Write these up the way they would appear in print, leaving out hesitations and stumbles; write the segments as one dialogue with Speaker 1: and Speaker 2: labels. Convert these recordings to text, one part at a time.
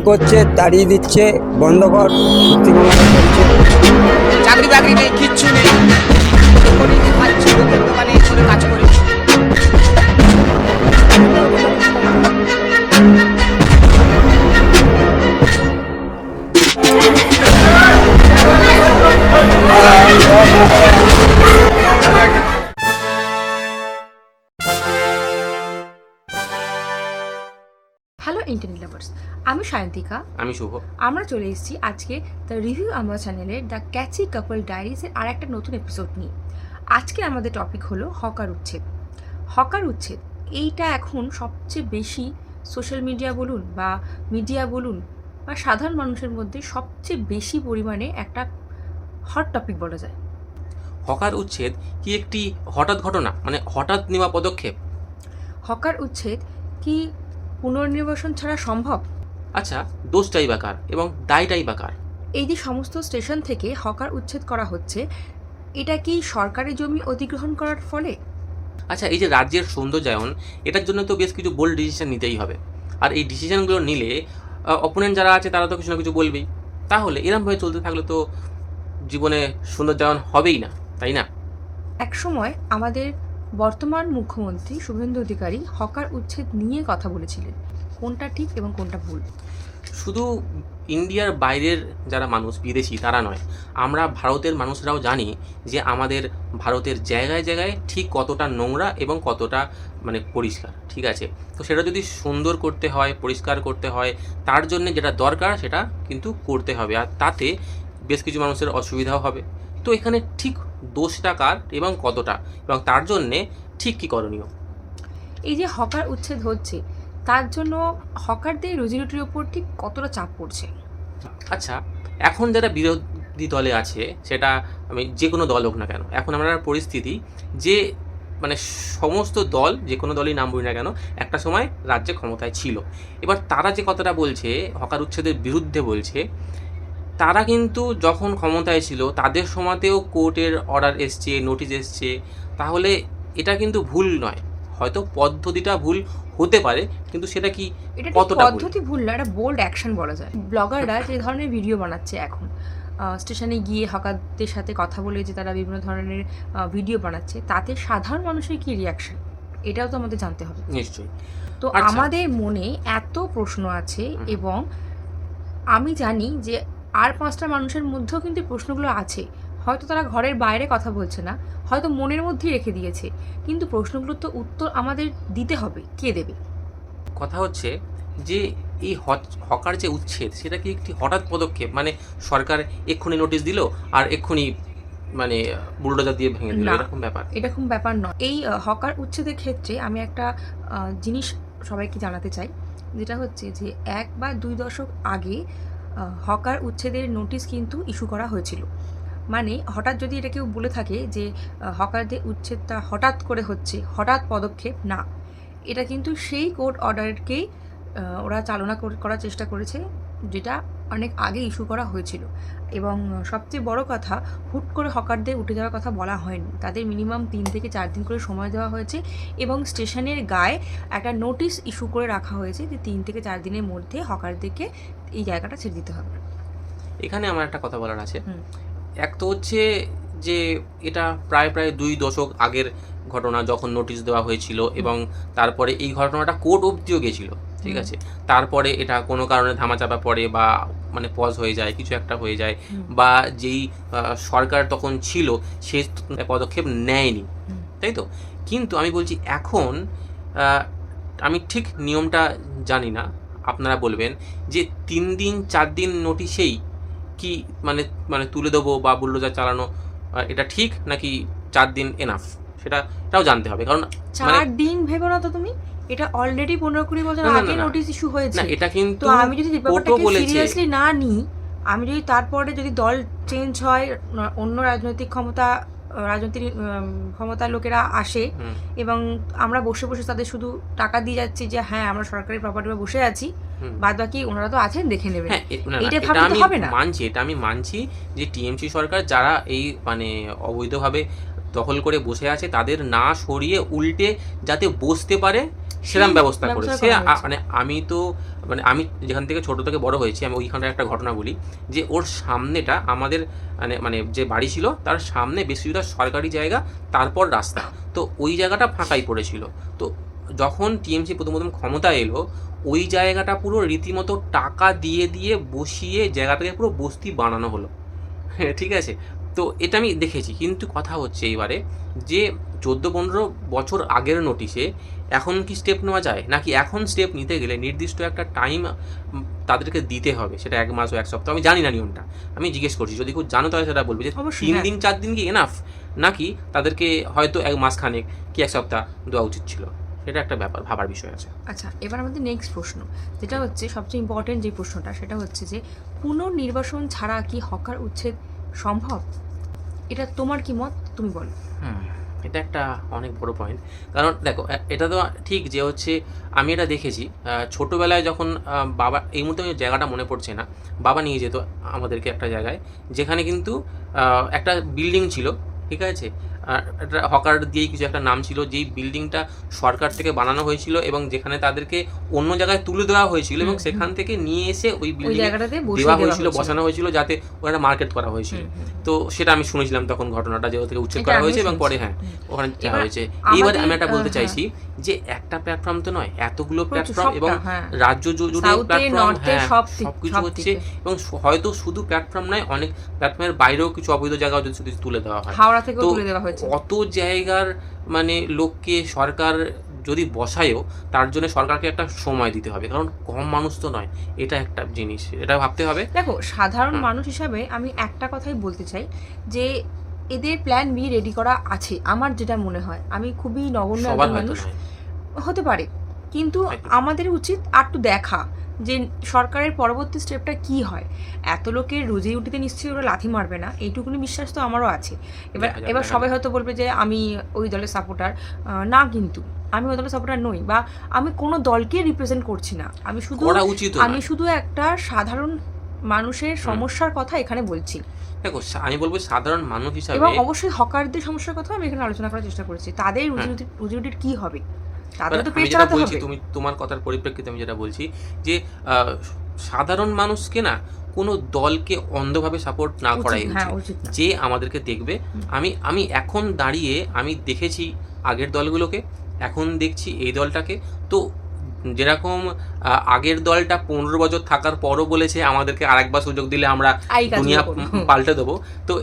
Speaker 1: করছে, তাড়িয়ে দিচ্ছে, বন্ধ কর, সত্যি কথা করছে।
Speaker 2: চাকরি বাকরি নেই, কিচ্ছু নেই, খাচ্ছি লোকের দোকানে করে কাজ করে।
Speaker 3: হ্যালো ইন্টারনেট লাভার্স, আমি সায়ন্তিকা।
Speaker 4: আমি শুভ।
Speaker 3: আমরা চলে এসেছি আজকে দ্য রিভিউ আমার চ্যানেলের দ্য ক্যাচি কাপল ডায়েরিজের আর একটা নতুন এপিসোড নিয়ে। আজকে আমাদের টপিক হলো হকার উচ্ছেদ। হকার উচ্ছেদ এইটা এখন সবচেয়ে বেশি সোশ্যাল মিডিয়া বলুন বা মিডিয়া বলুন বা সাধারণ মানুষের মধ্যে সবচেয়ে বেশি পরিমাণে একটা হট টপিক বলা যায়।
Speaker 4: হকার উচ্ছেদ কি একটি হঠাৎ ঘটনা, মানে হঠাৎ নেওয়া পদক্ষেপ?
Speaker 3: হকার উচ্ছেদ কি পুনর্নির্বাসন ছাড়া সম্ভব?
Speaker 4: আচ্ছা, দোষটাই বা কার এবং দায়টাই বা কার?
Speaker 3: এই যে সমস্ত স্টেশন থেকে হকার উচ্ছেদ করা হচ্ছে, এটা কি সরকারি জমি অধিগ্রহণ করার ফলে?
Speaker 4: আচ্ছা, এই যে রাজ্যের সৌন্দর্যায়ন, এটার জন্য তো বেশ কিছু বোল্ড ডিসিশন নিতেই হবে। আর এই ডিসিশনগুলো নিলে অপোনেন্ট যারা আছে তারা তো কিছু না কিছু বলবেই। তাহলে এরমভাবে চলতে থাকলে তো জীবনে সৌন্দর্যায়ন হবেই না, তাই না?
Speaker 3: একসময় আমাদের বর্তমান মুখ্যমন্ত্রী শুভেন্দু অধিকারী হকার উচ্ছেদ নিয়ে কথা বলেছিলেন। কোনটা ঠিক এবং কোনটা ভুল?
Speaker 4: শুধু ইন্ডিয়ার বাইরের যারা মানুষ, বিদেশি, তারা নয়, আমরা ভারতের মানুষরাও জানি যে আমাদের ভারতের জায়গায় জায়গায় ঠিক কতটা নোংরা এবং কতটা মানে পরিষ্কার, ঠিক আছে? তো সেটা যদি সুন্দর করতে হয়, পরিষ্কার করতে হয়, তার জন্য যেটা দরকার সেটা কিন্তু করতে হবে, আর তাতে বেশ কিছু মানুষের অসুবিধাও হবে। তো এখানে ঠিক দোষটা কার এবং কতটা, এবং তার জন্যে ঠিক কী করণীয়?
Speaker 3: এই যে হকার উচ্ছেদ হচ্ছে, তার জন্য হকারদের রুজিরুটির ওপর ঠিক কতটা চাপ পড়ছে?
Speaker 4: আচ্ছা, এখন যারা বিরোধী দলে আছে, সেটা আমি যে কোনো দল হোক না কেন, এখন আমরা পরিস্থিতি যে মানে সমস্ত দল, যে কোনো দলই নাম বলি না কেন, একটা সময় রাজ্যে ক্ষমতায় ছিল। এবার তারা যে কথাটা বলছে, হকার উচ্ছেদের বিরুদ্ধে বলছে, তারা কিন্তু যখন ক্ষমতায় ছিল তাদের সময়তেও কোর্টের অর্ডার এসছে, নোটিশ এসছে। তাহলে এটা কিন্তু ভুল নয়, হয়তো পদ্ধতিটা ভুল হতে পারে, কিন্তু সেটা কি
Speaker 3: এটা
Speaker 4: কতটা ভুল?
Speaker 3: পদ্ধতি ভুল না, এটা বোল্ড অ্যাকশন বলা যায়। ব্লগাররা যে ধরনের ভিডিও বানাচ্ছে এখন, স্টেশনে গিয়ে হকারদের সাথে কথা বলে যে তারা বিভিন্ন ধরনের ভিডিও বানাচ্ছে, তাতে সাধারণ মানুষের কী রিয়াকশন, এটাও তো আমাদের জানতে হবে।
Speaker 4: নিশ্চয়ই।
Speaker 3: তো
Speaker 4: আচ্ছা।
Speaker 3: আমাদের মনে এত প্রশ্ন আছে, এবং আমি জানি যে আর 5টা মানুষের মধ্যেও কিন্তু প্রশ্নগুলো আছে। হয়তো তারা ঘরের বাইরে কথা বলছে না, হয়তো মনের মধ্যেই রেখে দিয়েছে, কিন্তু প্রশ্নগুলোর তো উত্তর আমাদের দিতে হবে। কে দেবে?
Speaker 4: কথা হচ্ছে যে এই হকার যে উচ্ছেদ, সেটা কি একটি হঠাৎ পদক্ষেপ, মানে সরকার এক্ষুনি নোটিশ দিল আর এক্ষুনি মানে বুলডোজার দিয়ে ভেঙে দিল,
Speaker 3: না,
Speaker 4: এরকম ব্যাপার?
Speaker 3: এরকম ব্যাপার নয়। এই হকার উচ্ছেদের ক্ষেত্রে আমি একটা জিনিস সবাইকে জানাতে চাই, যেটা হচ্ছে যে 1 বা 2 দশক আগে হকার উচ্ছেদের নোটিশ কিন্তু ইস্যু করা হয়েছিল। মানে হঠাৎ যদি এটা কেউ বলে থাকে যে হকারদের উচ্ছেদটা হঠাৎ করে হচ্ছে, হঠাৎ পদক্ষেপ না, এটা কিন্তু সেই কোর্ট অর্ডারকেই ওরা চালনা করার চেষ্টা করেছে, যেটা অনেক আগে ইস্যু করা হয়েছিল। এবং সবচেয়ে বড় কথা, হুট করে হকারদের উঠে যাওয়ার কথা বলা হয়নি। তাদের মিনিমাম 3 থেকে 4 দিন করে সময় দেওয়া হয়েছে, এবং স্টেশনের গায়ে একটা নোটিশ ইস্যু করে রাখা হয়েছে যে 3 থেকে 4 দিনের মধ্যে হকারদেরকে এই জায়গাটা ছেড়ে দিতে হবে।
Speaker 4: এখানে আমার একটা কথা বলার আছে। এক তো হচ্ছে যে এটা প্রায় 2 দশক আগের ঘটনা, যখন নোটিশ দেওয়া হয়েছিল, এবং তারপরে এই ঘটনাটা কোর্ট অবধিও গেছিলো, ঠিক আছে? তারপরে এটা কোনো কারণে ধামাচাপা পড়ে বা মানে পজ হয়ে যায়, কিছু একটা হয়ে যায়, বা যেই সরকার তখন ছিল সে পদক্ষেপ নেয়নি, তাই তো? কিন্তু আমি বলছি এখন আমি ঠিক নিয়মটা জানি না, আপনারা বলবেন যে 3 দিন 4 দিন নোটিশেই কি মানে মানে তুলে দেবো বা বুলডোজার চালানো, এটা ঠিক নাকি 4 দিন এনাফ, সেটাও জানতে হবে। কারণ
Speaker 3: 4 দিন ভেবো না তো তুমি, এটা অলরেডি 15-20 বছর আগে নোটিশ ইস্যু হয়েছে।
Speaker 4: না, এটা কিন্তু
Speaker 3: তো আমি যদি ব্যাপারটাকে সিরিয়াসলি না নিই, আমি যদি তারপরে যদি দল চেঞ্জ হয়, অন্য রাজনৈতিক ক্ষমতার লোকেরা আসে, এবং আমরা বসে বসে তাদের শুধু টাকা দিয়ে যাচ্ছি যে হ্যাঁ আমরা সরকারি প্রপার্টিতে বসে আছি, বাদ বাকি ওনারা তো আছেন, দেখে নেবেন,
Speaker 4: এটা আমি মানছি, এটা আমি মানছি যে টিএমসি সরকার যারা এই মানে অবৈধভাবে দখল করে বসে আছে, তাদের না সরিয়ে উল্টে যাতে বসতে পারে সেরকম ব্যবস্থা
Speaker 3: ব্যবস্থা
Speaker 4: করেছে।
Speaker 3: করা হয়েছে।
Speaker 4: মানে আমি যেখান থেকে ছোট থেকে বড় হয়েছি, আমি ওইখানটার একটা ঘটনা বলি যে ওর সামনেটা আমাদের মানে যে বাড়ি ছিল তার সামনে বেশ কিছুটা সরকারি জায়গা, তারপর রাস্তা, তো ওই জায়গাটা ফাঁকাই পড়েছিল। তো যখন টিএমসি প্রথম ক্ষমতা এলো, ওই জায়গাটা পুরো রীতিমতো টাকা দিয়ে দিয়ে বসিয়ে জায়গাটাকে পুরো বস্তি বানানো হলো। হ্যাঁ, ঠিক আছে। তো এটা আমি দেখেছি, কিন্তু কথা হচ্ছে এইবারে যে 14-15 বছর আগের নোটিশে এখন কি স্টেপ নেওয়া যায়, নাকি এখন স্টেপ নিতে গেলে নির্দিষ্ট একটা টাইম তাদেরকে দিতে হবে, সেটা 1 মাস ও 1 সপ্তাহ, আমি জানি না নিয়মটা, আমি জিজ্ঞেস করছি, যদি কেউ জানো তাহলে সেটা বলবে যে
Speaker 3: অবশ্যই,
Speaker 4: 3
Speaker 3: হ্যাঁ।
Speaker 4: দিন 4 দিন কি এনাফ, নাকি তাদেরকে হয়তো 1 মাস খানেক কি 1 সপ্তাহ দেওয়া উচিত ছিল, সেটা একটা ব্যাপার, ভাবার বিষয় আছে।
Speaker 3: আচ্ছা, এবার আমাদের নেক্সট প্রশ্ন, যেটা হচ্ছে সবচেয়ে ইম্পর্টেন্ট যে প্রশ্নটা, সেটা হচ্ছে যে পুনর্নির্বাসন ছাড়া কি হকার উচ্ছেদ সম্ভব? এটা তোমার কি মত, তুমি বলো।
Speaker 4: এটা একটা অনেক বড় পয়েন্ট, কারণ দেখো এটা তো ঠিক যে হচ্ছে আমি এটা দেখেছি ছোটোবেলায় যখন বাবা, এই মুহূর্তে আমি জায়গাটা মনে পড়ছে না, বাবা নিয়ে যেত আমাদেরকে একটা জায়গায়, যেখানে কিন্তু একটা বিল্ডিং ছিল, ঠিক আছে, একটা হকার দিয়েই কিছু একটা নাম ছিল, যেই বিল্ডিংটা সরকার থেকে বানানো হয়েছিল এবং যেখানে তাদেরকে অন্য জায়গায় তুলে দেওয়া হয়েছিল এবং সেখান থেকে নিয়ে এসে ওই বিল্ডিং
Speaker 3: জায়গাটাতে বসিয়ে
Speaker 4: দেওয়া
Speaker 3: দেওয়া
Speaker 4: হয়েছিল,
Speaker 3: হয়েছিল।
Speaker 4: বসানো হয়েছিল, যাতে ওখানে মার্কেট করা হয়েছিল। তো সেটা আমি শুনেছিলাম তখন ঘটনাটা, যে ওদেরকে উচ্ছেদ
Speaker 3: এটা
Speaker 4: করা
Speaker 3: আমিও
Speaker 4: হয়েছে এবং পরে
Speaker 3: শুনছি।
Speaker 4: হ্যাঁ ওখানে
Speaker 3: এবার
Speaker 4: হয়েছে। এইবার আমি একটা বলতে
Speaker 3: হ্যাঁ।
Speaker 4: চাইছি যে একটা প্ল্যাটফর্ম তো নয়, এতগুলো
Speaker 3: প্রচুর,
Speaker 4: প্ল্যাটফর্ম এবং
Speaker 3: সবটা, হ্যাঁ।
Speaker 4: রাজ্য জুড়ে
Speaker 3: সাউথে,
Speaker 4: প্ল্যাটফর্ম,
Speaker 3: নর্থে,
Speaker 4: হ্যাঁ সবকিছু
Speaker 3: সব
Speaker 4: হচ্ছে,
Speaker 3: দিকে।
Speaker 4: এবং হয়তো শুধু প্ল্যাটফর্ম নয়, অনেক প্ল্যাটফর্মের বাইরেও কিছু অবৈধ জায়গাও যদি শুধু তুলে দেওয়া হয়,
Speaker 3: হাওড়া থেকেও
Speaker 4: তো
Speaker 3: তুলে দেওয়া হয়েছে।
Speaker 4: অত জায়গার মানে লোককে সরকার যদি বসায়ও, তার জন্য সরকারকে একটা সময় দিতে হবে, কারণ কম মানুষ তো নয়, এটা একটা জিনিস, এটা ভাবতে হবে।
Speaker 3: দেখো, সাধারণ মানুষ হিসাবে আমি একটা কথাই বলতে চাই যে এদের প্ল্যান বি রেডি করা আছে, আমার যেটা মনে হয়। আমি খুবই নগণ্য
Speaker 4: সবার
Speaker 3: একজন
Speaker 4: হয়তো
Speaker 3: মানুষ,
Speaker 4: নয়।
Speaker 3: হতে পারে, কিন্তু
Speaker 4: হয়তো।
Speaker 3: আমাদের উচিত একটু দেখা যে সরকারের পরবর্তী স্টেপটা কি হয়। এত লোকের রুজি রুটিতে নিশ্চয়ই ওরা লাথি মারবে না, এইটুকুনি বিশ্বাস তো আমারও আছে। এবার
Speaker 4: দেখা যাক,
Speaker 3: এবার
Speaker 4: দেখা
Speaker 3: সবাই
Speaker 4: যাক।
Speaker 3: হয়তো বলবে যে আমি ওই দলের সাপোর্টার, না, কিন্তু আমি ওই দলের সাপোর্টার নই, বা আমি কোনো দলকে রিপ্রেজেন্ট করছি না, আমি
Speaker 4: করা উচিত
Speaker 3: আমি শুধু একটা সাধারণ মানুষের সমস্যার কথা এখানে বলছি।
Speaker 4: দেখো, আমি বলবো সাধারণ মানুষ হিসাবে,
Speaker 3: এবং অবশ্যই হকারদের সমস্যার কথা আমি এখানে আলোচনা করার চেষ্টা করেছি, তাদের রুজি রুটির কি হবে, তাদের তো
Speaker 4: আমি
Speaker 3: পেট
Speaker 4: যেটা
Speaker 3: চালাতে
Speaker 4: বলছি,
Speaker 3: হবে।
Speaker 4: তুমি তোমার কথার পরিপ্রেক্ষিতে আমি যেটা বলছি যে সাধারণ মানুষকে না কোনো দলকে অন্ধভাবে সাপোর্ট না করাই
Speaker 3: হ্যাঁ,
Speaker 4: উচিত,
Speaker 3: উচিত না।
Speaker 4: যে আমাদেরকে দেখবে। আমি এখন দাঁড়িয়ে আমি দেখেছি আগের দলগুলোকে, এখন দেখছি এই দলটাকে, তো যেরকম আগের দলটা 15 বছর থাকার পরও বলেছে আমাদেরকে আরেকবার সুযোগ দিলে আমরা
Speaker 3: এই কাজগুলো
Speaker 4: দুনিয়া
Speaker 3: করবো।
Speaker 4: পাল্টে দেবো, তো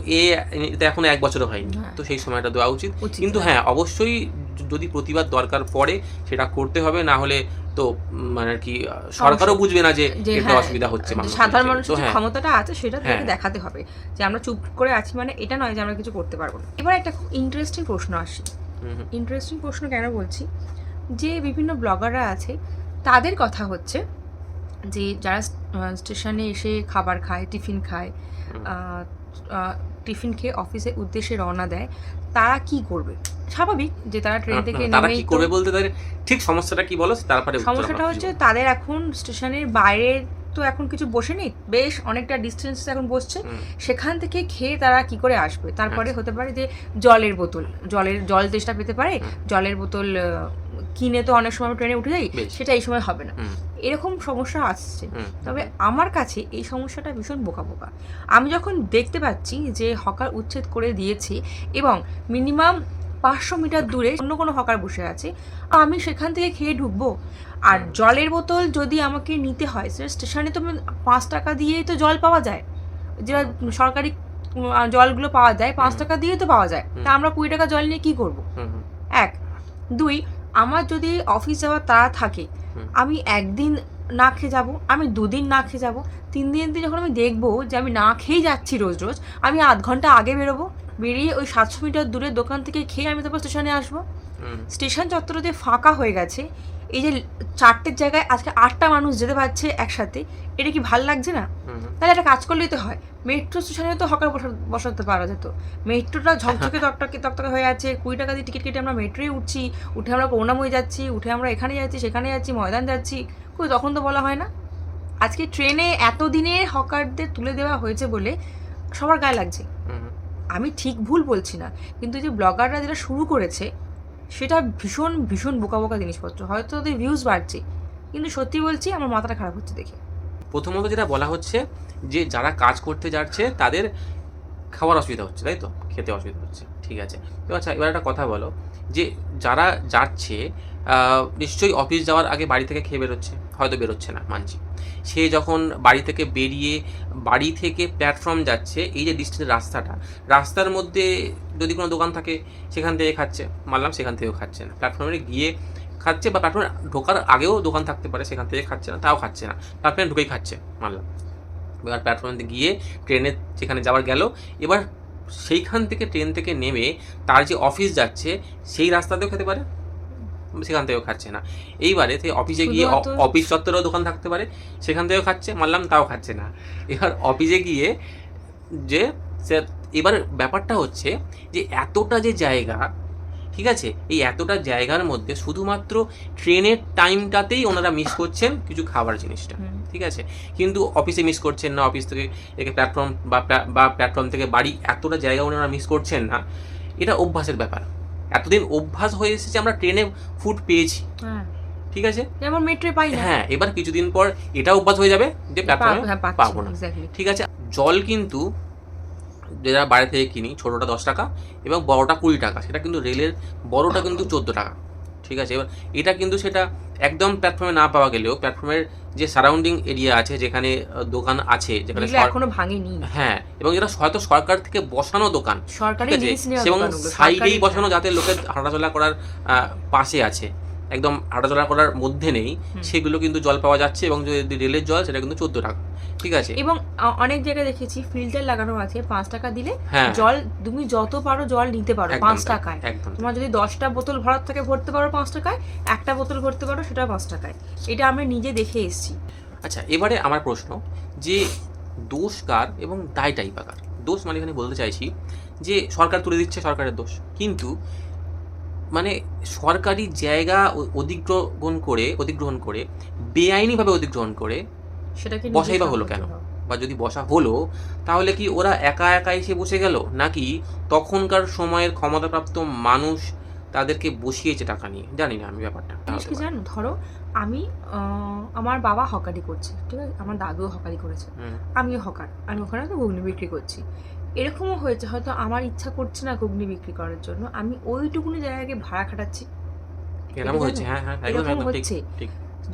Speaker 4: এটা এখন 1 বছরও হয়নি,
Speaker 3: হ্যাঁ।
Speaker 4: তো সেই সময়টা দেওয়া উচিত।
Speaker 3: উচিত।
Speaker 4: কিন্তু হ্যাঁ, অবশ্যই যদি প্রতিবাদ দরকার পড়ে সেটা করতে হবে, না হলে তো মানে আর কি সরকারও বুঝবে না যে এটা
Speaker 3: হ্যাঁ,
Speaker 4: অসুবিধা হচ্ছে
Speaker 3: যে
Speaker 4: মানুষের।
Speaker 3: সাধারণ মানুষের
Speaker 4: তো
Speaker 3: যে
Speaker 4: হ্যাঁ,
Speaker 3: ক্ষমতাটা আছে সেটা তাদেরকে
Speaker 4: হ্যাঁ।
Speaker 3: দেখাতে হবে, যে আমরা চুপ করে আছি মানে এটা নয় যে আমরা কিছু করতে পারবো না। এবার একটা খুব ইন্টারেস্টিং প্রশ্ন আসি। ইন্টারেস্টিং প্রশ্ন কেন বলছি, যে বিভিন্ন ব্লগাররা আছে তাদের কথা হচ্ছে যে যারা স্টেশনে এসে খাবার খায়, টিফিন খায়, টিফিন খেয়ে অফিসের উদ্দেশ্যে রওনা দেয়, তারা কি করবে? স্বাভাবিক যে তারা ট্রেন থেকে
Speaker 4: তারা
Speaker 3: নেমেই
Speaker 4: কি
Speaker 3: তো-
Speaker 4: করবে বলতে, তাদের ঠিক সমস্যাটা কি বলো, তারপরে উত্তর
Speaker 3: সমস্যাটা
Speaker 4: আমার
Speaker 3: হচ্ছে
Speaker 4: কিছু।
Speaker 3: তাদের এখন স্টেশনের বাইরে তো এখন কিছু বসে নেই, বেশ অনেকটা ডিস্টেন্স এখন বসছে, সেখান থেকে খেয়ে তারা কি করে আসবে? তারপরে হতে পারে যে জলের বোতল, জল তেষ্টা পেতে পারে, জলের বোতল কিনে তো অনেক সময় ট্রেনে উঠে যাই,
Speaker 4: বেশ।
Speaker 3: সেটা এই সময় হবে না, এরকম সমস্যা আসছে। তবে আমার কাছে এই সমস্যাটা ভীষণ বোকা বোকা। আমি যখন দেখতে পাচ্ছি যে হকার উচ্ছেদ করে দিয়েছে এবং মিনিমাম 500 মিটার দূরে অন্য কোনো হকার বসে আছে, আমি সেখান থেকে খেয়ে ঢুকবো। আর জলের বোতল যদি আমাকে নিতে হয়, সেটা স্টেশনে তো 5 টাকা দিয়েই তো জল পাওয়া যায়, যেটা সরকারি জলগুলো পাওয়া যায় 5 টাকা দিয়ে তো পাওয়া যায়, তা আমরা 20 টাকা জল নিয়ে কি করব? 1, 2, আমার যদি অফিস যাওয়ার তাড়া থাকে, আমি একদিন না খেয়ে যাবো, আমি 2 দিন না খেয়ে যাবো, 3 দিন যখন আমি দেখবো যে আমি না খেয়েই যাচ্ছি রোজ রোজ, আমি আধ ঘন্টা আগে বেরোবো, বেরিয়ে ওই 700 মিটার দূরের দোকান থেকে খেয়ে আমি তারপর স্টেশনে আসবো। স্টেশন চত্বর যে ফাঁকা হয়ে গেছে, এই যে 4টের জায়গায় আজকে 8টা মানুষ যেতে পারছে একসাথে, এটা কি ভাল লাগছে না? তাহলে একটা কাজ করলেই তো হয়, মেট্রো স্টেশনে তো হকার বসাতে পারা যেত। মেট্রোটা ঝকঝকে তকতকে হয়ে আছে, 20 টাকা দিয়ে টিকিট কেটে আমরা মেট্রোয় উঠছি, উঠে আমরা করুণাময়ী যাচ্ছি, উঠে আমরা এখানে যাচ্ছি, সেখানে যাচ্ছি, ময়দান যাচ্ছি, তখন তো বলা হয় না। আজকে ট্রেনে এতদিনে হকারদের তুলে দেওয়া হয়েছে বলে সবার গায়ে লাগছে। আমি ঠিক ভুল বলছি না, কিন্তু যে ব্লগাররা যেটা শুরু করেছে, সেটা ভীষণ ভীষণ বোকা বোকা জিনিসপত্র। হয়তো ওদের ভিউজ বাড়ছে, কিন্তু সত্যি বলছি আমার মাথাটা খারাপ হচ্ছে দেখে।
Speaker 4: প্রথমত যেটা বলা হচ্ছে যে যারা কাজ করতে যাচ্ছে তাদের খাওয়ার অসুবিধা হচ্ছে, তাই তো, খেতে অসুবিধা হচ্ছে, ঠিক আছে। আচ্ছা, এবার একটা কথা বলো যে যারা যাচ্ছে নিশ্চয়ই অফিস যাওয়ার আগে বাড়ি থেকে খেয়ে বেরোচ্ছে, হয়তো বেরোচ্ছে না মানছি। সে যখন বাড়ি থেকে বেরিয়ে বাড়ি থেকে প্ল্যাটফর্ম যাচ্ছে, এই যে ডিস্টেন্স রাস্তার মধ্যে যদি কোনো দোকান থাকে সেখান থেকে খাচ্ছে, মানলাম সেখান থেকেও খাচ্ছে না, প্ল্যাটফর্মে গিয়ে খাচ্ছে, বা প্ল্যাটফর্মে ঢোকার আগেও দোকান থাকতে পারে সেখান থেকে খাচ্ছে না, তাও খাচ্ছে না, প্ল্যাটফর্মে ঢুকেই খাচ্ছে মানলাম। এবার প্ল্যাটফর্মে গিয়ে ট্রেনে যেখানে যাওয়ার গেল, এবার সেইখান থেকে ট্রেন থেকে নেমে তার যে অফিস যাচ্ছে সেই রাস্তাতেও খেতে পারে, সেখান থেকেও খাচ্ছে না। এইবারে সে অফিসে গিয়ে অফিস চত্বরেও দোকান থাকতে পারে, সেখান থেকেও খাচ্ছে, মানলাম তাও খাচ্ছে না। এবার অফিসে গিয়ে যে এবার ব্যাপারটা হচ্ছে যে এতটা যে জায়গা, ঠিক আছে, এই এতটা জায়গার মধ্যে শুধুমাত্র ট্রেনের টাইমটাতেই ওনারা মিস করছেন কিছু খাবার জিনিসটা, ঠিক আছে, কিন্তু অফিসে মিস করছেন না, অফিস থেকে একে প্ল্যাটফর্ম বা প্ল্যাটফর্ম থেকে বাড়ি এতটা জায়গা ওনারা মিস করছেন না। এটা অভ্যাসের ব্যাপার, এতদিন অভ্যাস হয়ে এসেছে, আমরা ট্রেনে ফুড পেয়েছি, ঠিক আছে,
Speaker 3: যেমন মেট্রো পাই না,
Speaker 4: হ্যাঁ, এবার কিছুদিন পর এটা অভ্যাস হয়ে যাবে যে প্ল্যাটফর্মে পাবো না, ঠিক আছে। জল কিন্তু যেটা বাইরে থেকে কিনি, ছোটোটা 10 টাকা এবং বড়োটা 20 টাকা, সেটা কিন্তু রেলের বড়োটা কিন্তু 14 টাকা, ঠিক আছে। এবার এটা কিন্তু সেটা একদম প্ল্যাটফর্মে না পাওয়া গেলেও প্ল্যাটফর্মের যে সারাউন্ডিং এরিয়া আছে, যেখানে দোকান আছে, যেখানে
Speaker 3: এখনো ভাঙেনি,
Speaker 4: হ্যাঁ, এবং এটা হয়তো সরকার থেকে বসানো দোকান,
Speaker 3: সরকারি
Speaker 4: এবং সাইডেই বসানো, যাতে লোকের হাঁটাচলা করার পাশে আছে, একদম হাঁটাচলা করার মধ্যে নেই, সেগুলো কিন্তু জল পাওয়া যাচ্ছে, এবং যদি রেলের জল সেটা কিন্তু 14 টাকা, ঠিক আছে।
Speaker 3: এবং অনেক জায়গায় দেখেছি ফিল্টার লাগানো আছে, 5 টাকা দিলে জল তুমি যত পারো জল নিতে পারো 5 টাকায়। তোমার যদি 10টা বোতল ভরার থেকে ভরতে পারো 5 টাকায়, একটা বোতল ভরতে পারো সেটা 5 টাকায়। এটা আমরা নিজে দেখে এসেছি।
Speaker 4: আচ্ছা, এবারে আমার প্রশ্ন যে দোষ কার এবং দায়টাই বা কার? দোষ মানে এখানে বলতে চাইছি যে সরকার তুলে দিচ্ছে, সরকারের দোষ, কিন্তু মানে সরকারি জায়গা অধিগ্রহণ করে বেআইনিভাবে অধিগ্রহণ করে
Speaker 3: সেটাকে
Speaker 4: বসাই বা হলো কেন? বা যদি বসা হলো তাহলে কি ওরা একা একা এসে বসে গেল, নাকি তখনকার সময়ের ক্ষমতাপ্রাপ্ত মানুষ তাদেরকে বসিয়েছে টাকা নিয়ে? জানি না আমি ব্যাপারটা।
Speaker 3: কি জানো, ধরো আমি আমার বাবা হকারি করছে, ঠিক আছে, আমার দাদুও হকারি করেছে, আমিও হকার, আমি ওখানে তো ঘুগনি বিক্রি করছি। এরকমও হয়েছে হয়তো আমার ইচ্ছা করছে না ঘুগনি বিক্রি করার জন্য, আমি ওইটুকুনি জায়গাকে ভাড়া খাটাচ্ছি,
Speaker 4: এরকম হচ্ছে,
Speaker 3: এরকম হচ্ছে।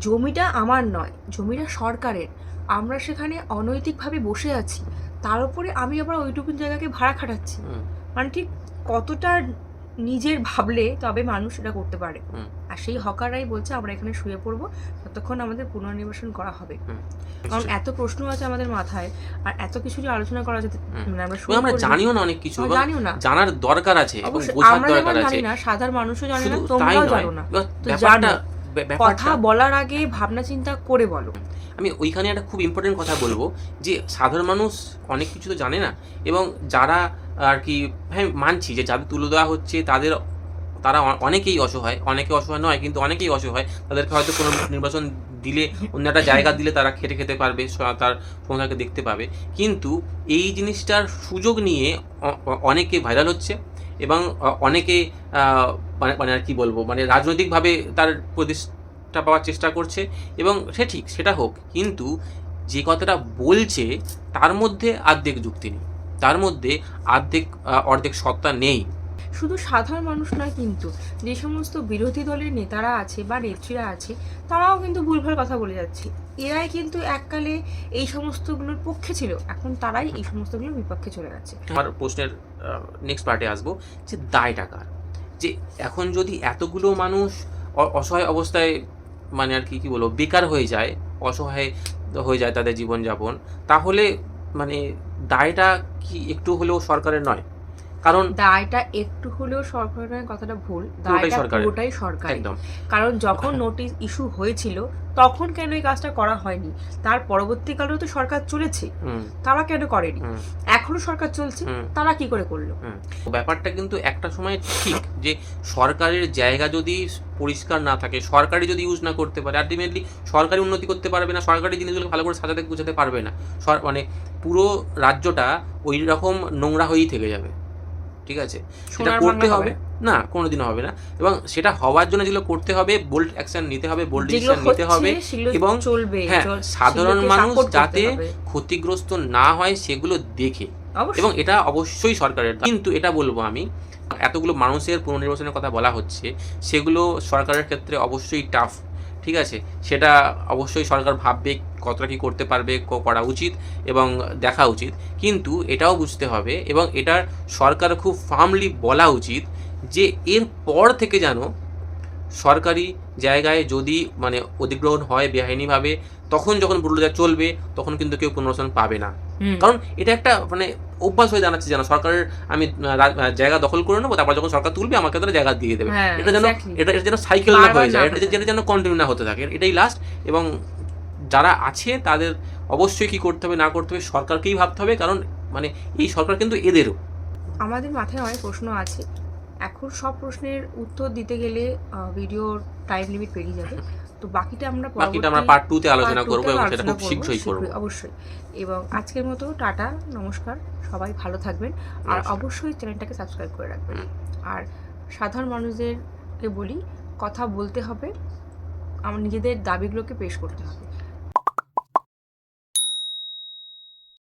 Speaker 3: জমিটা আমার নয়, জমিটা সরকারের, আমরা সেখানে অনৈতিকভাবে বসে আছি, তার উপরে আমি আবার ওইটুকুন জায়গাকে ভাড়া খাটাচ্ছি। মানে ঠিক কতটা নিজের ভাবলে তবে মানুষ এটা করতে পারে। আর সেই হকাররাই বলছে আমরা এখানে শুয়ে পড়বো ততক্ষণ আমাদের পুনর্নিবাসন করা হবে। কারণ এত প্রশ্ন আছে আমাদের মাথায়, আর এত কিছু যে আলোচনা করা যেতে,
Speaker 4: আমরা জানিও না অনেক কিছু, জানিও না, জানার দরকার আছে এবং বোঝার দরকার আছে।
Speaker 3: না, সাধারণ মানুষও জানে না, তোমরাও জানো না, তো জানো, কথা বলার আগে ভাবনা চিন্তা করে বলো।
Speaker 4: আমি ওইখানে একটা খুব ইম্পর্টেন্ট কথা বলবো যে সাধারণ মানুষ অনেক কিছু তো জানে না, এবং যারা আর কি, হ্যাঁ মানছি যে যাদের তুলে দেওয়া হচ্ছে তারা অনেকেই অসহায়, অনেকে অসহায় নয় কিন্তু অনেকেই অসহায়, তাদেরকে হয়তো কোনো নির্বাচন দিলে, অন্য একটা জায়গা দিলে তারা খেতে পারবে, তার সংসারকে দেখতে পাবে, কিন্তু এই জিনিসটার সুযোগ নিয়ে অনেকে ভাইরাল হচ্ছে এবং অনেকে মানে আর কি বলবো, মানে রাজনৈতিকভাবে তার প্রতিষ্ঠা পাওয়ার চেষ্টা করছে, এবং সেটা হোক, কিন্তু যে কথাটা বলছে তার মধ্যে অর্ধেক যুক্তি নেই, তার মধ্যে অর্ধেক সত্তা নেই।
Speaker 3: শুধু সাধারণ মানুষ নয়, কিন্তু যে সমস্ত বিরোধী দলের নেতারা আছে বা নেত্রীরা আছে তারাও কিন্তু ভুলভাল কথা বলে যাচ্ছে। এরাই কিন্তু এককালে এই সমস্তগুলোর পক্ষে ছিল, এখন তারাই এই সমস্তগুলোর বিপক্ষে চলে গেছে।
Speaker 4: আমার প্রশ্নের নেক্সট পার্টে আসবো যে দায় টাকার, যে এখন যদি এতগুলো মানুষ অসহায় অবস্থায়, মানে আর কি বলবো, বেকার হয়ে যায়, অসহায় হয়ে যায় তাদের জীবনযাপন, তাহলে মানে দায়টা কি একটু হলেও সরকারের নয়? কারণ
Speaker 3: দায়টা একটু হলেও সরকারের কথাটা ভুল, দায়টা পুরোটাই সরকার। কারণ যখন নোটিশ ইস্যু হয়েছিল তখন কেন এই কাজটা করা হয়নি? তার পরবর্তীকালেও তো সরকার চলেছে, তারা কেন করেনি? এখনো সরকার চলছে, তারা কি করে করলো?
Speaker 4: ব্যাপারটা কিন্তু একটা সময় ঠিক যে সরকারের জায়গা যদি পরিষ্কার না থাকে, সরকারি যদি ইউজ না করতে পারে, আলটিমেটলি সরকারি উন্নতি করতে পারবে না, সরকারি জিনিসগুলো ভালো করে সাজাতে গুছাতে পারবে না, মানে পুরো রাজ্যটা ওই রকম নোংরা হয়েই থেকে যাবে। ঠিক আছে, সেটা
Speaker 3: সোনার
Speaker 4: করতে
Speaker 3: বাংলা
Speaker 4: হবে না, কোনোদিনও হবে না। এবং সেটা হওয়ার জন্য যেগুলো করতে হবে, বোল্ড অ্যাকশন নিতে হবে, বোল্ড ডিসিশন নিতে হবে, এবং
Speaker 3: চলবে
Speaker 4: হ্যাঁ সাধারণ
Speaker 3: সেগুলোকে
Speaker 4: মানুষ
Speaker 3: support করতে
Speaker 4: যাতে
Speaker 3: হবে।
Speaker 4: ক্ষতিগ্রস্ত না হয় সেগুলো দেখে,
Speaker 3: অবশ্যই।
Speaker 4: এবং এটা অবশ্যই সরকারের দায়। কিন্তু এটা বলবো আমি, এতগুলো মানুষের পুনর্নির্বাচনের কথা বলা হচ্ছে, সেগুলো সরকারের ক্ষেত্রে অবশ্যই টাফ, ঠিক আছে, সেটা অবশ্যই সরকার ভাববে কতটা কী করতে পারবে, করা উচিত এবং দেখা উচিত। কিন্তু এটাও বুঝতে হবে এবং এটার সরকার খুব ফার্মলি বলা উচিত যে এর পর থেকে যেন সরকারি জায়গায় যদি মানে অধিগ্রহণ হয় বেআইনিভাবে, তখন যখন বুলডোজার চলবে তখন কিন্তু কেউ পুনর্বাসন পাবে না। কারণ এটা একটা মানে অভ্যাস হয়ে দাঁড়াচ্ছে যেন সরকারের আমি জায়গা দখল করে নেবো, তারপর যখন সরকার তুলবে আমাকে তারা জায়গা দিয়ে দেবে,
Speaker 3: হ্যাঁ,
Speaker 4: এটা যেন
Speaker 3: exactly.
Speaker 4: এটা যেন সাইকেল না
Speaker 3: বারবার
Speaker 4: হয়ে যায়,
Speaker 3: না
Speaker 4: এটা যেন কন্টিনিউ না হতে থাকে, এটাই লাস্ট। এবং যারা আছে তাদের অবশ্যই কি করতে হবে না করতে হবে সরকারকেই ভাবতে হবে, কারণ মানে এই সরকার কিন্তু এদেরও।
Speaker 3: আমাদের মাথায় অনেক প্রশ্ন আছে, এখন সব প্রশ্নের উত্তর দিতে গেলে ভিডিওর টাইম লিমিট পেরিয়ে যাবে, তো বাকিটা আমরা
Speaker 4: পার্ট 2 তে আলোচনা
Speaker 3: part 2
Speaker 4: করব
Speaker 3: তে
Speaker 4: এবং সেটা
Speaker 3: আলোচনা
Speaker 4: খুব শীঘ্রই করব
Speaker 3: অবশ্যই। এবং আজকের মতো টাটা, নমস্কার, সবাই ভালো থাকবেন, আর
Speaker 4: নমস্কার।
Speaker 3: অবশ্যই চ্যানেলটাকে সাবস্ক্রাইব করে রাখবেন। আর সাধারণ মানুষদেরকে বলি, কথা বলতে হবে, আমার নিজেদের দাবিগুলোকে পেশ করতে হবে।